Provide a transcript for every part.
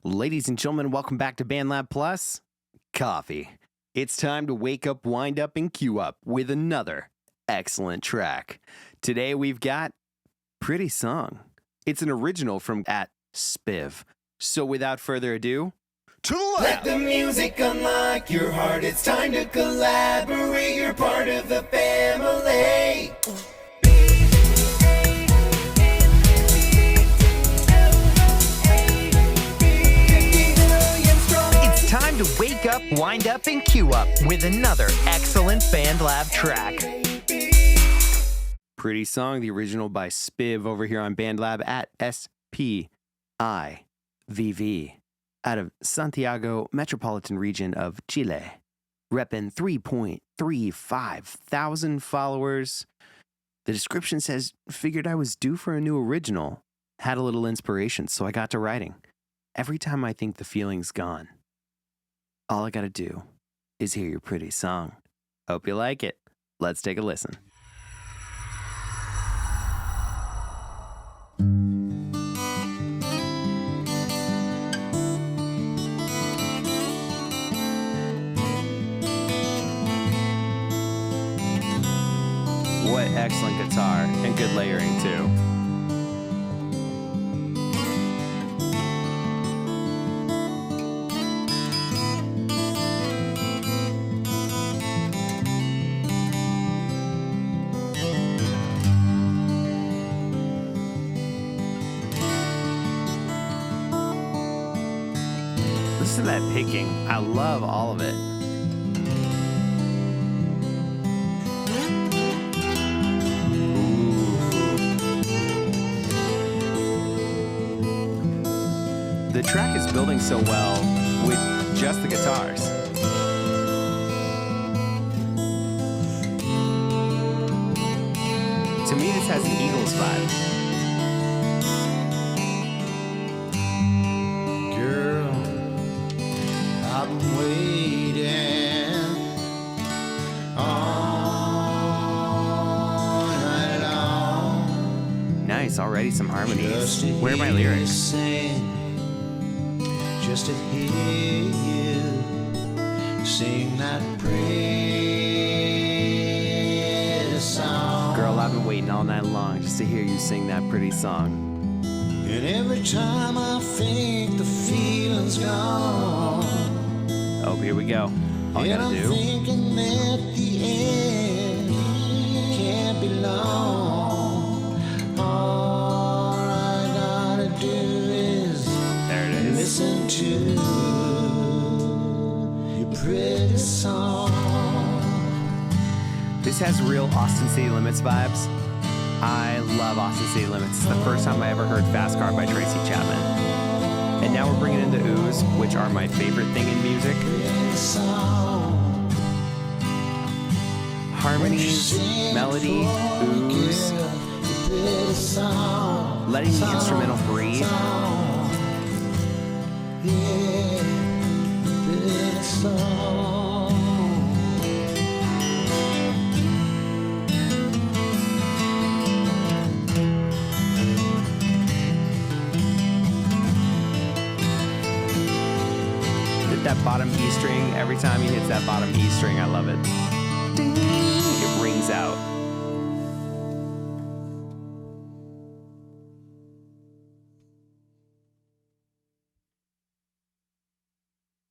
Ladies and gentlemen, welcome back to BandLab Plus Coffee. It's time to wake up, wind up, and queue up with another excellent track. Today we've got Pretty Song. It's an original from @Spiv. So without further ado, to the left. Let the music unlock your heart. It's time to collaborate. You're part of the family. It's time to wake up, wind up, and queue up with another excellent BandLab track. Pretty Song, the original by Spiv over here on BandLab @SPIVV. Out of Santiago metropolitan region of Chile, repping 3.35 thousand followers. The description says, figured I was due for a new original. Had a little inspiration, so I got to writing. Every time I think the feeling's gone, all I gotta do is hear your pretty song. Hope you like it. Let's take a listen. What excellent guitar and good layering too. Listen to that picking. I love all of it. The track is building so well with just the guitars. To me, this has an Eagles vibe. Girl, I've been waiting all night long. Nice, already some harmonies. Where are my lyrics? Just to hear you sing that pretty song. Girl, I've been waiting all night long just to hear you sing that pretty song. And every time I think the feeling's gone, Oh, here we go. All I and gotta I'm do. thinking that the end can't be long. All I gotta do is There it is. listen to your pretty song. This has real Austin City Limits vibes. I love Austin City Limits. It's the first time I ever heard Fast Car by Tracy Chapman. And now we're bringing in the oohs, which are my favorite thing in music. Pretty song. Harmonies, melody, oohs, Pretty song. letting the instrumental breathe. Yeah, pretty song. Hit that bottom E string. Every time he hits that bottom E string, I love it. Ding. It rings out.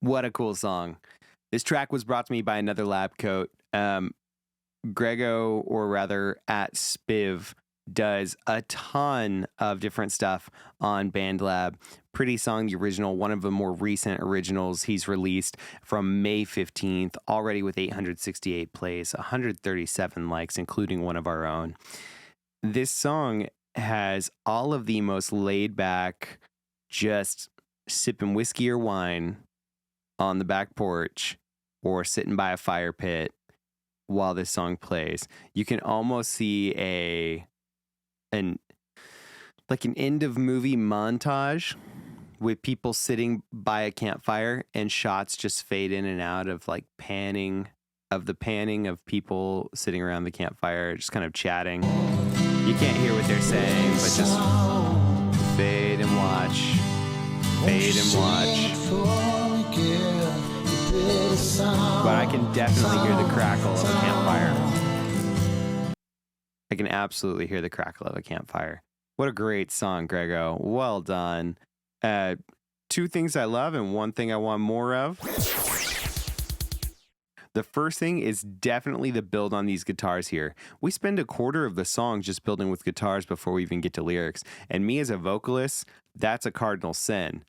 What a cool song. This track was brought to me by another lab coat. Grego, or rather @Spiv, does a ton of different stuff on BandLab. Pretty Song, the original, one of the more recent originals he's released from May 15th, already with 868 plays, 137 likes, including one of our own. This song has all of the most laid back, just sipping whiskey or wine on the back porch or sitting by a fire pit while this song plays. You can almost see an end of movie montage with people sitting by a campfire and shots just fade in and out of like panning of people sitting around the campfire just kind of chatting. You can't hear what they're saying, but just fade and watch fade and watch. But I can definitely hear the crackle of a campfire. I can absolutely hear the crackle of a campfire. What a great song, Grego. Well done. Two things I love and one thing I want more of. The first thing is definitely the build on these guitars here. We spend a quarter of the song just building with guitars before we even get to lyrics. And me as a vocalist, that's a cardinal sin.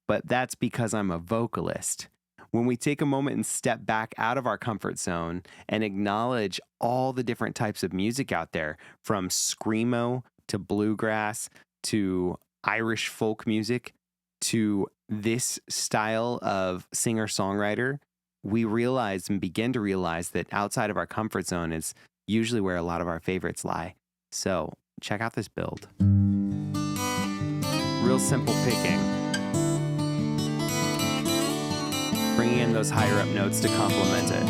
But that's because I'm a vocalist. When we take a moment and step back out of our comfort zone and acknowledge all the different types of music out there, from screamo to bluegrass to Irish folk music to this style of singer-songwriter, we realize and begin to realize that outside of our comfort zone is usually where a lot of our favorites lie. So check out this build. Real simple picking. Bringing in those higher up notes to complement it.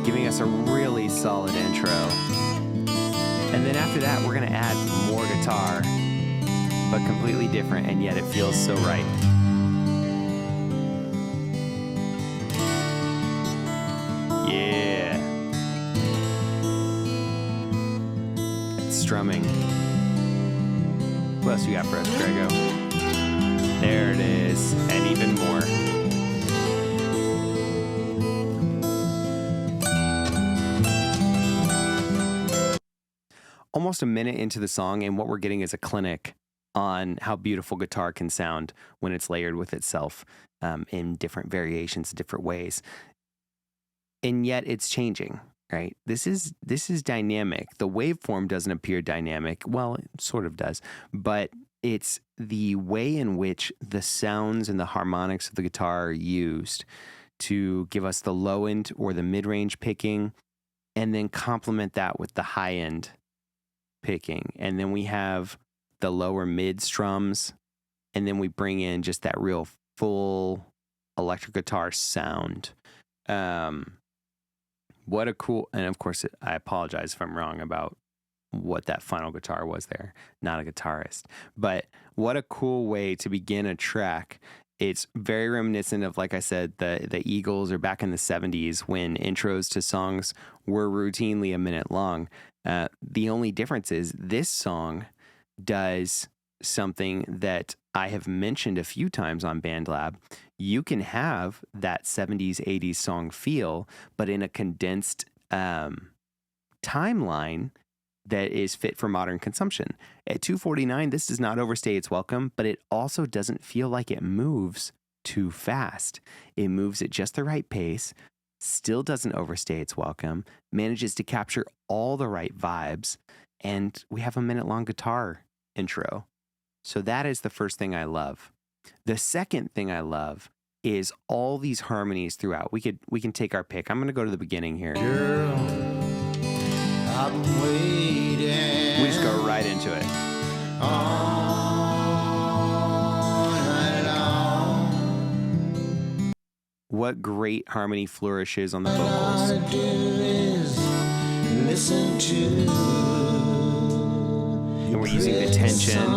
Giving us a really solid intro. And then after that, we're gonna add more guitar, but completely different, and yet it feels so right. Yeah. It's strumming. What else you got for us, Grego? There it is, and even more. Almost a minute into the song, and what we're getting is a clinic on how beautiful guitar can sound when it's layered with itself in different variations, different ways. And yet it's changing, right? This is dynamic. The waveform doesn't appear dynamic. Well, it sort of does, but it's the way in which the sounds and the harmonics of the guitar are used to give us the low end or the mid-range picking, and then complement that with the high end picking. And then we have the lower mid strums, and then we bring in just that real full electric guitar sound. What a cool, and of course I apologize if I'm wrong about what that final guitar was there. Not a guitarist, but what a cool way to begin a track. It's very reminiscent of, like I said, the Eagles, or back in the 70s when intros to songs were routinely a minute long. The only difference is this song does something that I have mentioned a few times on BandLab. You can have that 70s, 80s song feel, but in a condensed timeline that is fit for modern consumption. At 2:49, this does not overstay its welcome, but it also doesn't feel like it moves too fast. It moves at just the right pace, still doesn't overstay its welcome, manages to capture all the right vibes, and we have a minute-long guitar intro. So that is the first thing I love. The second thing I love is all these harmonies throughout. We can take our pick. I'm going to go to the beginning here. Girl, I've been waiting. We just go right into it. All night long. What great harmony flourishes on the All vocals. I do is listen to. And we're using the tension.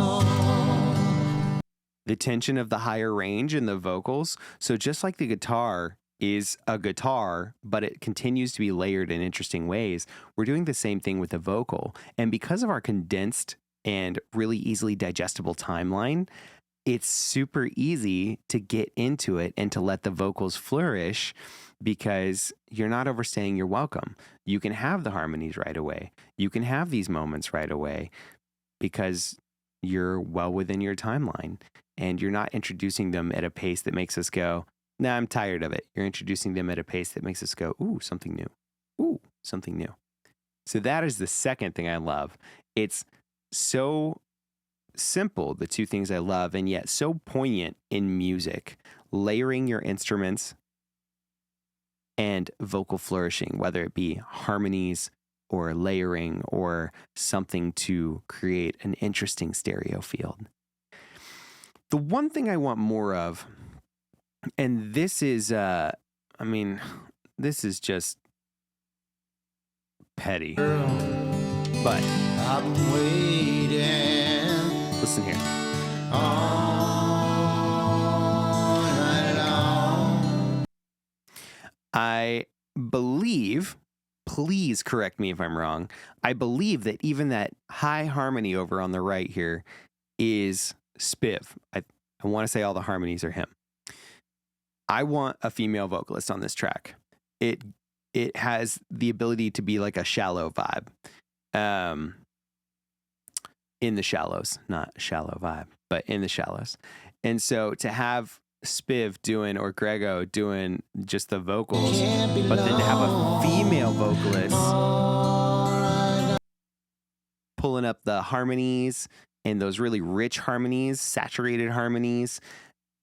The tension of the higher range in the vocals. So just like the guitar is a guitar, but it continues to be layered in interesting ways, we're doing the same thing with the vocal. And because of our condensed and really easily digestible timeline, it's super easy to get into it and to let the vocals flourish, because you're not overstaying your welcome. You can have the harmonies right away. You can have these moments right away because you're well within your timeline, and you're not introducing them at a pace that makes us go, nah, I'm tired of it. You're introducing them at a pace that makes us go, ooh, something new. Ooh, something new. So that is the second thing I love. It's so simple, the two things I love, and yet so poignant in music. Layering your instruments and vocal flourishing, whether it be harmonies or layering or something to create an interesting stereo field. The one thing I want more of, and this is, this is just petty. But I'm waiting. listen here. All night long. I believe, please correct me if I'm wrong, I believe that even that high harmony over on the right here is Spiv. I want to say all the harmonies are him. I want a female vocalist on this track. It has the ability to be like a shallow vibe. In the shallows, not shallow vibe, but in the shallows. And so to have Spiv doing, or Grego doing just the vocals, but then to have a female vocalist pulling up the harmonies and those really rich harmonies, saturated harmonies,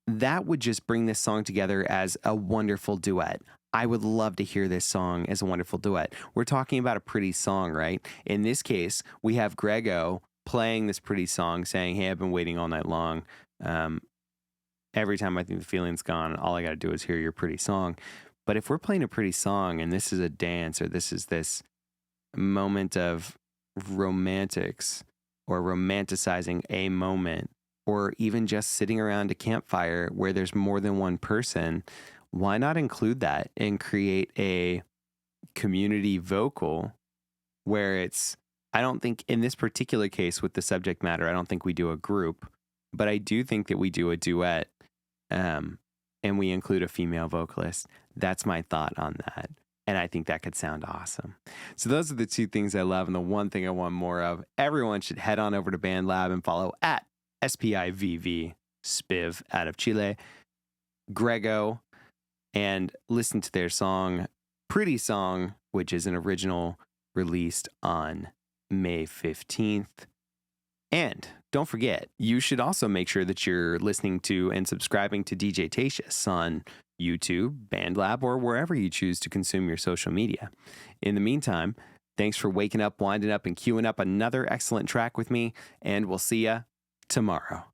that would just bring this song together as a wonderful duet. I would love to hear this song as a wonderful duet. We're talking about a pretty song, right? In this case, we have Grego playing this pretty song saying, hey, I've been waiting all night long. Every time I think the feeling's gone, all I got to do is hear your pretty song. But if we're playing a pretty song and this is a dance, or this is this moment of romantics or romanticizing a moment, or even just sitting around a campfire where there's more than one person, why not include that and create a community vocal where it's, I don't think in this particular case with the subject matter, I don't think we do a group, but I do think that we do a duet, and we include a female vocalist. That's my thought on that. And I think that could sound awesome. So those are the two things I love. And the one thing I want more of, everyone should head on over to BandLab and follow at SPIVV Spiv out of Chile, Grego, and listen to their song, Pretty Song, which is an original released on May 15th. And don't forget, you should also make sure that you're listening to and subscribing to DJTatious on YouTube, BandLab, or wherever you choose to consume your social media. In the meantime, thanks for waking up, winding up, and queuing up another excellent track with me, and we'll see ya tomorrow.